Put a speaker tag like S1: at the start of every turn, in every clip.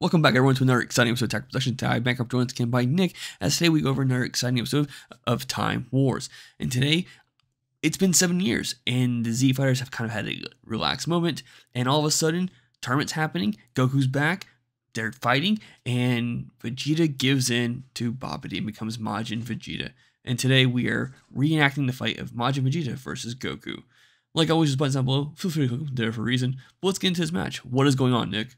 S1: Welcome back, everyone, to another exciting episode of Attack Production. Today, Bankrupt joined again by Nick, as today we go over another exciting episode of Time Wars. And today, it's been 7 years, and the Z Fighters have kind of had a relaxed moment, and all of a sudden, tournament's happening, Goku's back, they're fighting, and Vegeta gives in to Babidi and becomes Majin Vegeta. And today, we are reenacting the fight of Majin Vegeta versus Goku. Like always, just buttons down below, feel free to click them there for a reason. But let's get into this match. What is going on, Nick?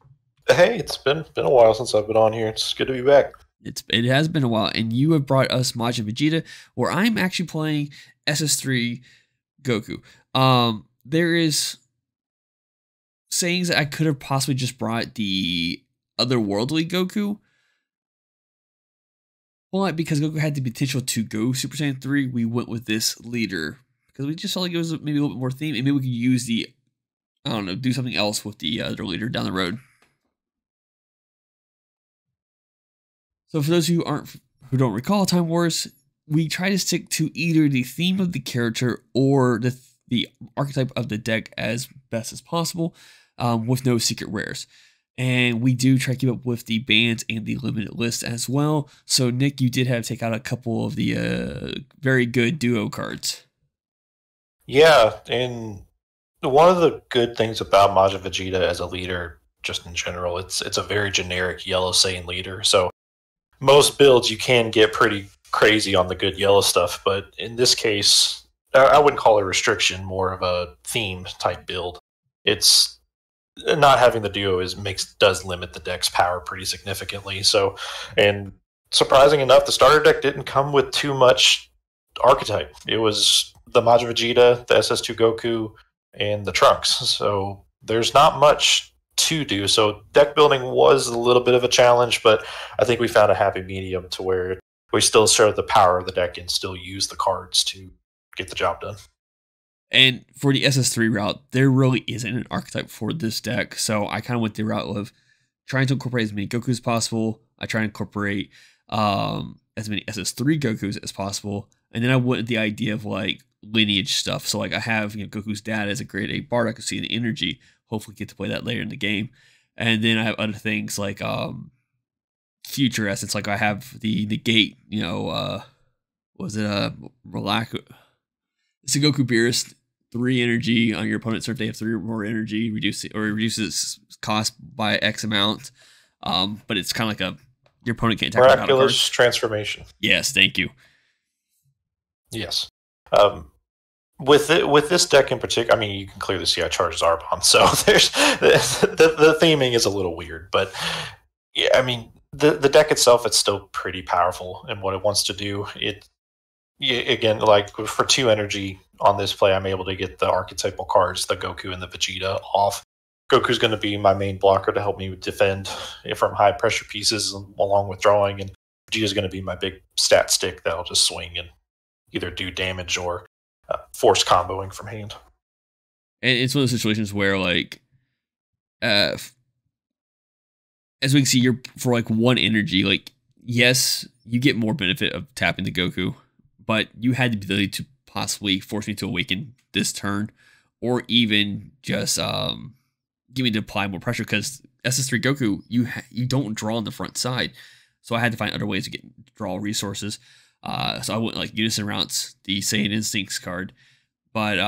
S2: Hey, it's been a while since I've been on here. It's good to be back.
S1: It has been a while, and you have brought us Majin Vegeta, where I'm actually playing SS3 Goku. There is sayings that I could have possibly just brought the otherworldly Goku, but because Goku had the potential to go Super Saiyan 3, we went with this leader because we just felt like it was maybe a little bit more theme, and maybe we could use the, I don't know, do something else with the other leader down the road. So for those who don't recall Time Wars, we try to stick to either the theme of the character or the archetype of the deck as best as possible, with no secret rares. And we do try to keep up with the bans and the limited list as well. So Nick, you did have to take out a couple of the very good duo cards.
S2: Yeah, and one of the good things about Majin Vegeta as a leader, just in general, it's a very generic yellow Saiyan leader. So most builds you can get pretty crazy on the good yellow stuff, but in this case, I wouldn't call it a restriction, more of a theme type build. It's not having the duo does limit the deck's power pretty significantly. So, and surprising enough, the starter deck didn't come with too much archetype. It was the Majin Vegeta, the SS2 Goku, and the Trunks. So there's not much to do. So deck building was a little bit of a challenge, but I think we found a happy medium to where we still show the power of the deck and still use the cards to get the job done.
S1: And for the SS3 route, there really isn't an archetype for this deck. So I kind of went the route of trying to incorporate as many Gokus as possible. I try to incorporate as many SS3 Gokus as possible. And then I went with the idea of like lineage stuff. So like I have, Goku's dad as a grade 8 bard. I can see the energy. Hopefully get to play that later in the game. And then I have other things like future essence. Like I have the negate, was it relax? It's a Goku Beerus, 3 energy on your opponent's turn. If they have 3 or more energy, reduces cost by X amount. But it's kind of like your opponent can't attack.
S2: Miraculous transformation.
S1: Yes, thank you.
S2: Yes. With this deck in particular, I mean, you can clearly see I charge Zarbon, so there's the theming is a little weird, but yeah, I mean, the deck itself, it's still pretty powerful in what it wants to do. Again, like for 2 energy on this play, I'm able to get the archetypal cards, the Goku and the Vegeta, off. Goku's going to be my main blocker to help me defend from high pressure pieces along with drawing, and Vegeta's going to be my big stat stick that'll just swing and either do damage or force comboing from hand.
S1: And it's one of those situations where, like, as we can see, you're for like 1 energy. Like, yes, you get more benefit of tapping the Goku, but you had the ability to possibly force me to awaken this turn, or even just give me to apply more pressure because SS3 Goku, you don't draw on the front side, so I had to find other ways to draw resources. So I went like Unison Routes, the Saiyan Instincts card. But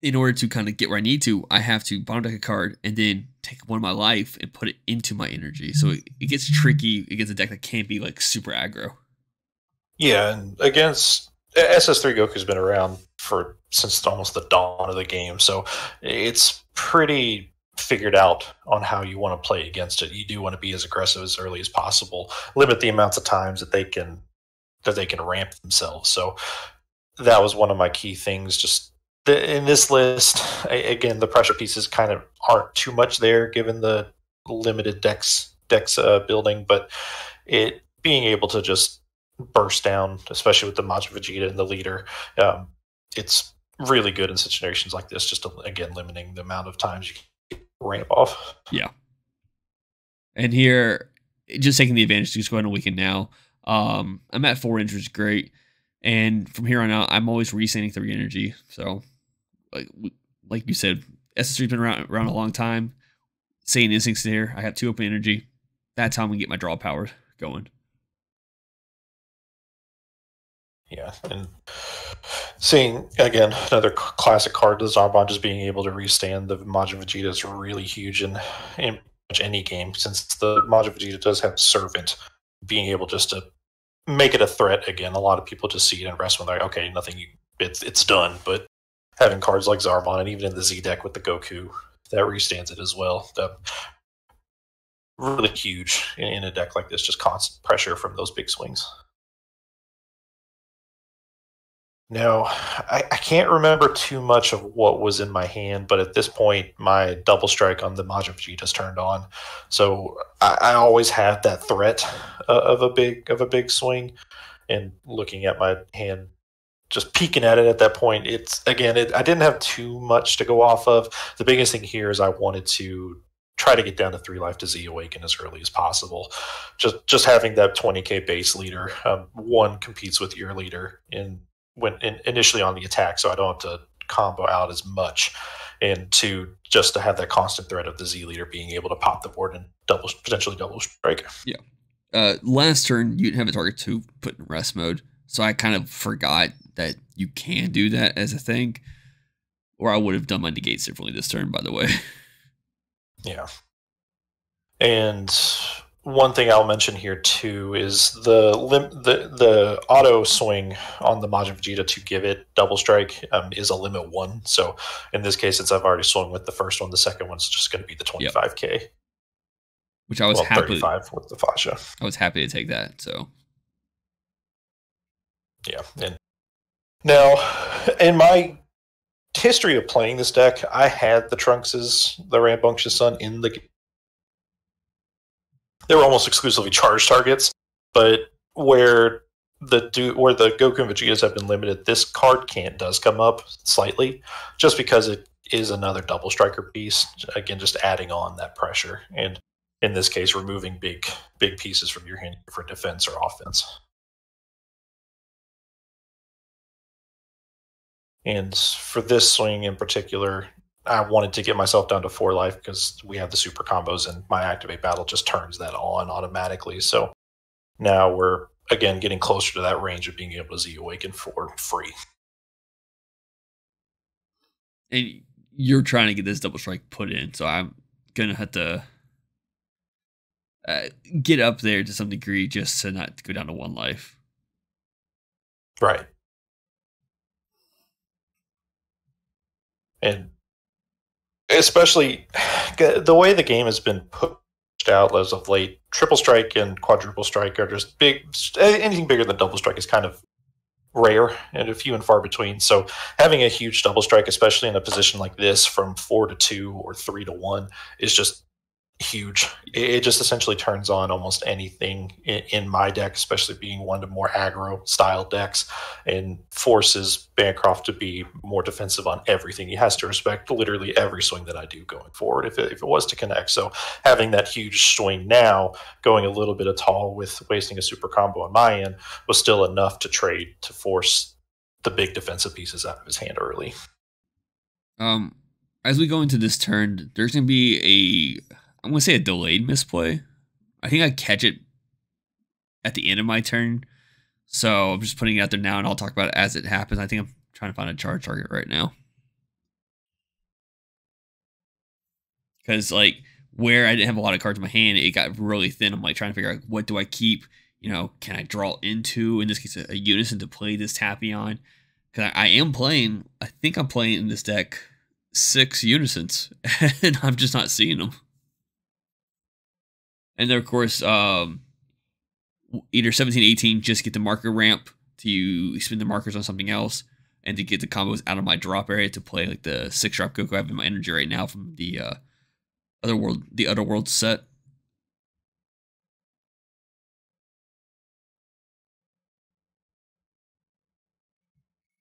S1: in order to kind of get where I need to, I have to bottom deck a card and then take 1 of my life and put it into my energy. So it gets tricky against a deck that can't be like super aggro.
S2: Yeah, and against SS3 Goku's been around since almost the dawn of the game, so it's pretty figured out on how you want to play against it. You do want to be as aggressive as early as possible, limit the amounts of times that they can ramp themselves. So that was one of my key things. Just in this list, again, the pressure pieces kind of aren't too much there given the limited decks building, but it being able to just burst down, especially with the Majin Vegeta and the leader, it's really good in situations like this. Just again, limiting the amount of times you can ramp off.
S1: Yeah. And here, just taking the advantage to just go ahead and weaken now. I'm at 4 energy, which is great. And from here on out, I'm always resending 3 energy. So, like you said, SS3's been around a long time. Saiyan Instinct's there. I have 2 open energy. That's how I'm gonna get my draw power going.
S2: Yeah, and seeing again another classic card, the Zarbon just being able to restand the Majin Vegeta is really huge in much any game, since the Majin Vegeta does have Servant, being able just to make it a threat again. A lot of people just see it and rest when they're like, okay, nothing, it's done. But having cards like Zarbon, and even in the Z deck with the Goku, that restands it as well. Really huge in a deck like this, just constant pressure from those big swings. Now, I can't remember too much of what was in my hand, but at this point, my double strike on the Majin Vegeta's turned on, so I always had that threat of a big swing. And looking at my hand, just peeking at it at that point, it's again, I didn't have too much to go off of. The biggest thing here is I wanted to try to get down to 3 life to Z Awaken as early as possible. Just having that 20k base leader, one competes with your leader initially on the attack, so I don't have to combo out as much, and just to have that constant threat of the Z leader being able to pop the board and potentially double strike.
S1: Yeah. Last turn you didn't have a target to put in rest mode, so I kind of forgot that you can do that as a thing, or I would have done my negates differently this turn, by the way.
S2: Yeah. And one thing I'll mention here too is the auto swing on the Majin Vegeta to give it double strike is a limit 1. So in this case, since I've already swung with the first one, the second one's just going to be the 25k. Yep.
S1: Which I was happy
S2: 35 with the Fascia.
S1: I was happy to take that. So
S2: yeah. And now, in my history of playing this deck, I had the Trunkses, the Rambunctious Sun in the. They were almost exclusively charge targets, but where the Goku and Vegetas have been limited, this card does come up slightly, just because it is another double striker piece. Again, just adding on that pressure, and in this case, removing big pieces from your hand for defense or offense. And for this swing in particular, I wanted to get myself down to 4 life because we have the super combos, and my Activate Battle just turns that on automatically. So now we're, again, getting closer to that range of being able to Z Awaken for free.
S1: And you're trying to get this double strike put in, so I'm going to have to get up there to some degree just to not go down to 1 life.
S2: Right. And especially the way the game has been pushed out as of late, triple strike and quadruple strike are just big. Anything bigger than double strike is kind of rare and a few and far between. So having a huge double strike, especially in a position like this, from 4 to 2 or 3 to 1, is just huge. It just essentially turns on almost anything in my deck, especially being one to more aggro style decks, and forces Bancroft to be more defensive on everything. He has to respect literally every swing that I do going forward if it was to connect. So having that huge swing now, going a little bit of tall with wasting a super combo on my end, was still enough to trade to force the big defensive pieces out of his hand early.
S1: As we go into this turn, there's going to be I'm going to say a delayed misplay. I think I catch it at the end of my turn. So I'm just putting it out there now, and I'll talk about it as it happens. I think I'm trying to find a charge target right now. Because, like, where I didn't have a lot of cards in my hand, it got really thin. I'm, like, trying to figure out, what do I keep? You know, can I draw into, in this case, a unison to play this Tapion? Because I am playing, I think I'm playing in this deck 6 unisons, and I'm just not seeing them. And then, of course, either 17, 18, just get the marker ramp to spend the markers on something else, and to get the combos out of my drop area to play like the 6-drop Goku I have in my energy right now from the Other World set.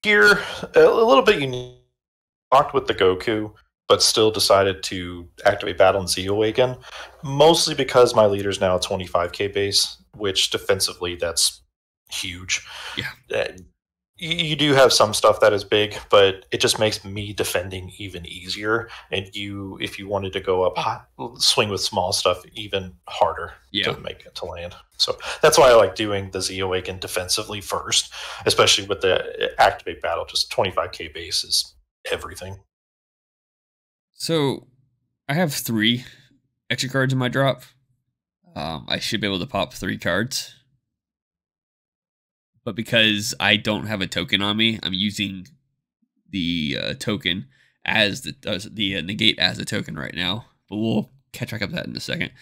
S2: Here, a little bit unique. Talked with the Goku, but still decided to activate Battle and Z Awaken, mostly because my leader's now a 25k base, which defensively, that's huge.
S1: Yeah.
S2: you do have some stuff that is big, but it just makes me defending even easier. And if you wanted to go up high, swing with small stuff even harder
S1: Yeah.
S2: to make it to land. So that's why I like doing the Z Awaken defensively first, especially with the activate battle. Just 25k base is everything.
S1: So I have 3 extra cards in my drop. I should be able to pop 3 cards. But because I don't have a token on me, I'm using the token as the negate as a token right now. But we'll catch back up to that in a second.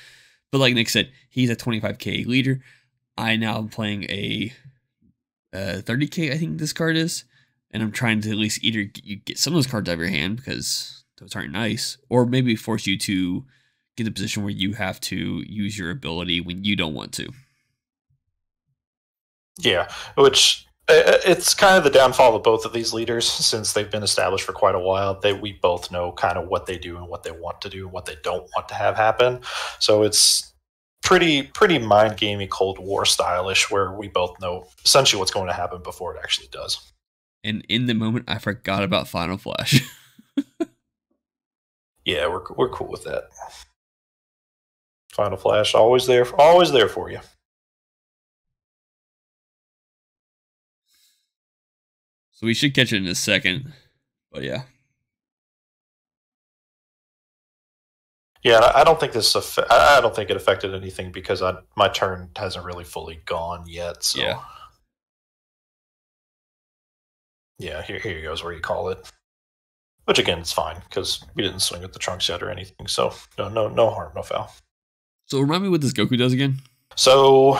S1: But like Nick said, he's a 25k leader. I now am playing a 30k, I think this card is. And I'm trying to at least either get some of those cards out of your hand because those aren't nice, or maybe force you to get in a position where you have to use your ability when you don't want to.
S2: Yeah, which it's kind of the downfall of both of these leaders since they've been established for quite a while. We both know kind of what they do and what they want to do and what they don't want to have happen. So it's pretty mind gamey Cold War stylish, where we both know essentially what's going to happen before it actually does.
S1: And in the moment, I forgot about Final Flash.
S2: Yeah, we're cool with that. Final Flash, always there for you.
S1: So we should catch it in a second. But yeah.
S2: Yeah, I don't think I don't think it affected anything because my turn hasn't really fully gone yet. So yeah, here goes where you call it. Which again, it's fine because we didn't swing with the trunks yet or anything. So no harm, no foul.
S1: So remind me what this Goku does again.
S2: So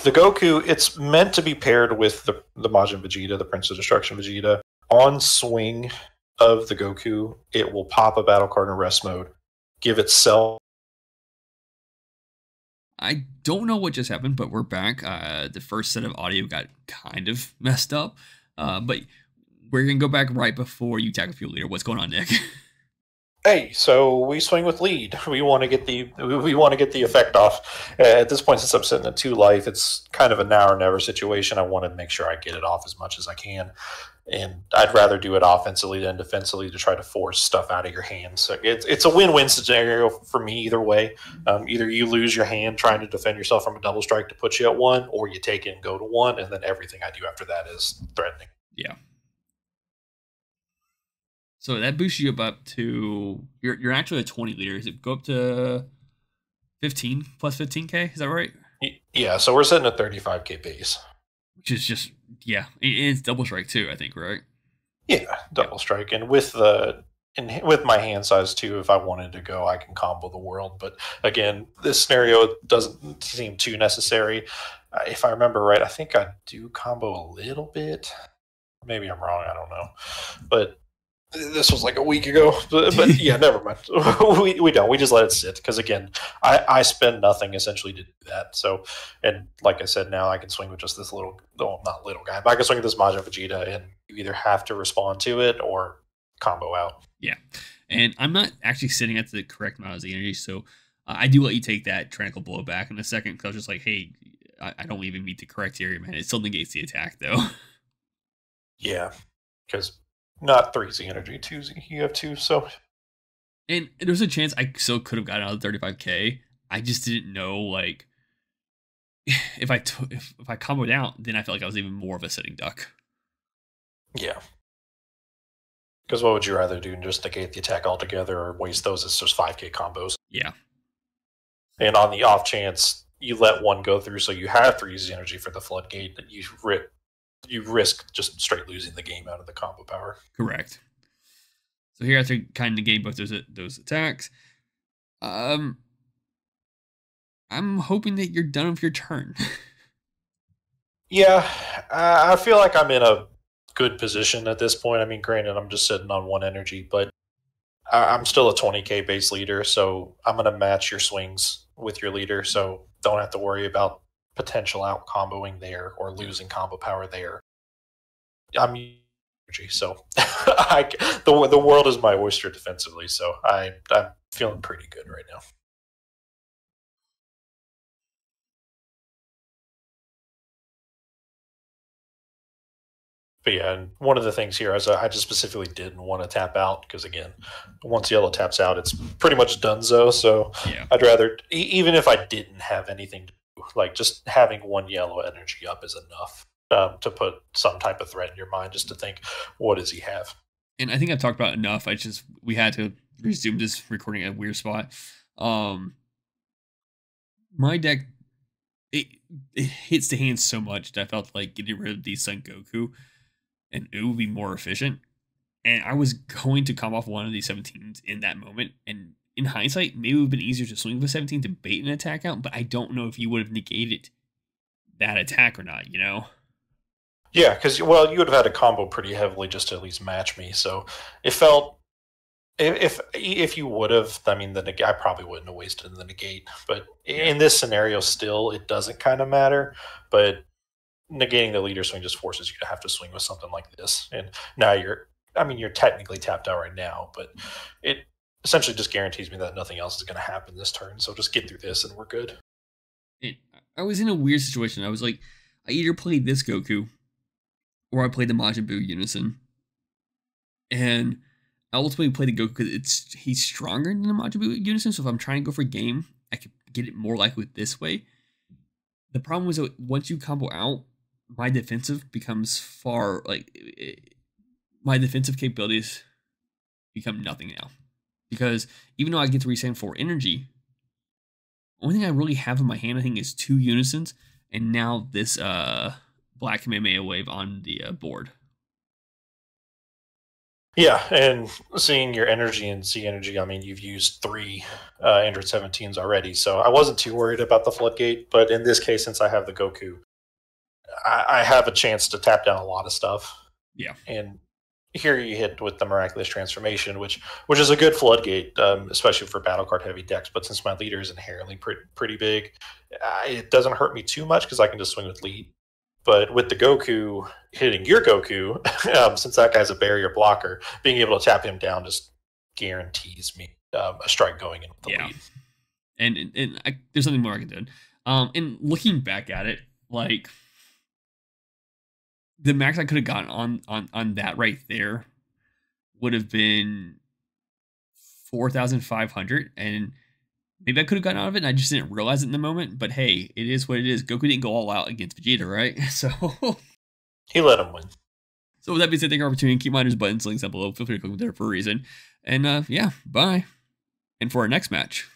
S2: the Goku, it's meant to be paired with the Majin Vegeta, the Prince of Destruction Vegeta. On swing of the Goku, it will pop a battle card in rest mode, give itself.
S1: I don't know what just happened, but we're back. The first set of audio got kind of messed up, but we're gonna go back right before you tackle Fuel Leader. What's going on, Nick?
S2: Hey, so we swing with lead. We want to get the effect off. At this point, since I'm sitting at 2 life, it's kind of a now or never situation. I want to make sure I get it off as much as I can, and I'd rather do it offensively than defensively to try to force stuff out of your hands. So it's a win-win scenario for me either way. Either you lose your hand trying to defend yourself from a double strike to put you at 1, or you take it and go to 1, and then everything I do after that is threatening.
S1: Yeah. So that boosts you up to you're actually a 20 leader. Does it go up to 15 plus 15k? Is that right?
S2: Yeah, so we're sitting at 35k base.
S1: Which is just and it's double strike too, I think, right?
S2: Yeah, double strike, and with my hand size too, if I wanted to go, I can combo the world. But again, this scenario doesn't seem too necessary. If I remember right, I think I do combo a little bit. Maybe I'm wrong. I don't know, but this was like a week ago. But yeah, never mind. we don't. We just let it sit because again, I spend nothing essentially to do that. So, and like I said, now I can swing with just this little, well, not little guy, but I can swing with this Majin Vegeta, and you either have to respond to it or combo out.
S1: Yeah, and I'm not actually sitting at the correct amount of Z energy, so I do let you take that Tranquil Blow back in a second because I was just like, hey, I don't even meet the criteria, man. It still negates the attack though.
S2: Yeah, because not 3 Z energy, 2 Z. You have 2, so.
S1: And there's a chance I still could have gotten out of 35k. I just didn't know, like, if I comboed out, then I felt like I was even more of a sitting duck.
S2: Yeah. Because what would you rather do? Just negate the attack altogether or waste those as just 5k combos?
S1: Yeah.
S2: And on the off chance you let one go through so you have 3 Z energy for the floodgate, that you risk just straight losing the game out of the combo power.
S1: Correct. So here I have to kind of negate both those attacks. I'm hoping that you're done with your turn.
S2: Yeah, I feel like I'm in a good position at this point. I mean, granted, I'm just sitting on 1 energy, but I'm still a 20k base leader, so I'm going to match your swings with your leader, so don't have to worry about potential out comboing there or losing combo power there. I'm energy, so the world is my oyster defensively, so I'm feeling pretty good right now. But yeah, and one of the things here is I just specifically didn't want to tap out because, again, once yellow taps out, it's pretty much donezo. So
S1: Yeah.
S2: I'd rather, even if I didn't have anything to do, like just having one yellow energy up is enough to put some type of threat in your mind, just to think, what does he have?
S1: And I think I've talked about it enough. We had to resume this recording at a weird spot. My deck, it, it hits the hand so much that I felt like getting rid of the Sun Goku and it would be more efficient. And I was going to come off one of these 17s in that moment. And in hindsight, maybe it would have been easier to swing with 17 to bait an attack out, but I don't know if you would have negated that attack or not, you know?
S2: Yeah, because, well, you would have had to combo pretty heavily just to at least match me. So it felt, if you would have, I mean, I probably wouldn't have wasted the negate. But in this scenario, still, it doesn't kind of matter. But negating the leader swing just forces you to have to swing with something like this. And now you're technically tapped out right now, but it essentially just guarantees me that nothing else is going to happen this turn. So just get through this and we're good.
S1: I was in a weird situation. I was like, I either played this Goku or I played the Majin Buu Unison. And I ultimately played the Goku because he's stronger than the Majin Buu Unison. So if I'm trying to go for game, I could get it more likely this way. The problem was that once you combo out, my defensive becomes my defensive capabilities become nothing now. Because even though I get to resend 4 energy, only thing I really have in my hand, I think, is 2 Unisons, and now this Black Kamehameha Wave on the board.
S2: Yeah, and seeing your energy and Z energy, I mean, you've used 3 Android 17s already, so I wasn't too worried about the Floodgate, but in this case, since I have the Goku, I have a chance to tap down a lot of stuff.
S1: Yeah.
S2: And here you hit with the Miraculous Transformation, which is a good floodgate, especially for battle card heavy decks. But since my leader is inherently pretty big, it doesn't hurt me too much because I can just swing with lead. But with the Goku hitting your Goku, since that guy's a barrier blocker, being able to tap him down just guarantees me a strike going in with the lead.
S1: And there's something more I can do. And looking back at it, like, the max I could have gotten on that right there would have been 4,500, and maybe I could have gotten out of it, and I just didn't realize it in the moment. But hey, it is what it is. Goku didn't go all out against Vegeta, right? So
S2: he let him win.
S1: So with that being said, thank you for opportunity. Keep minders buttons links down below. Feel free to click there for a reason. And yeah, bye. And for our next match.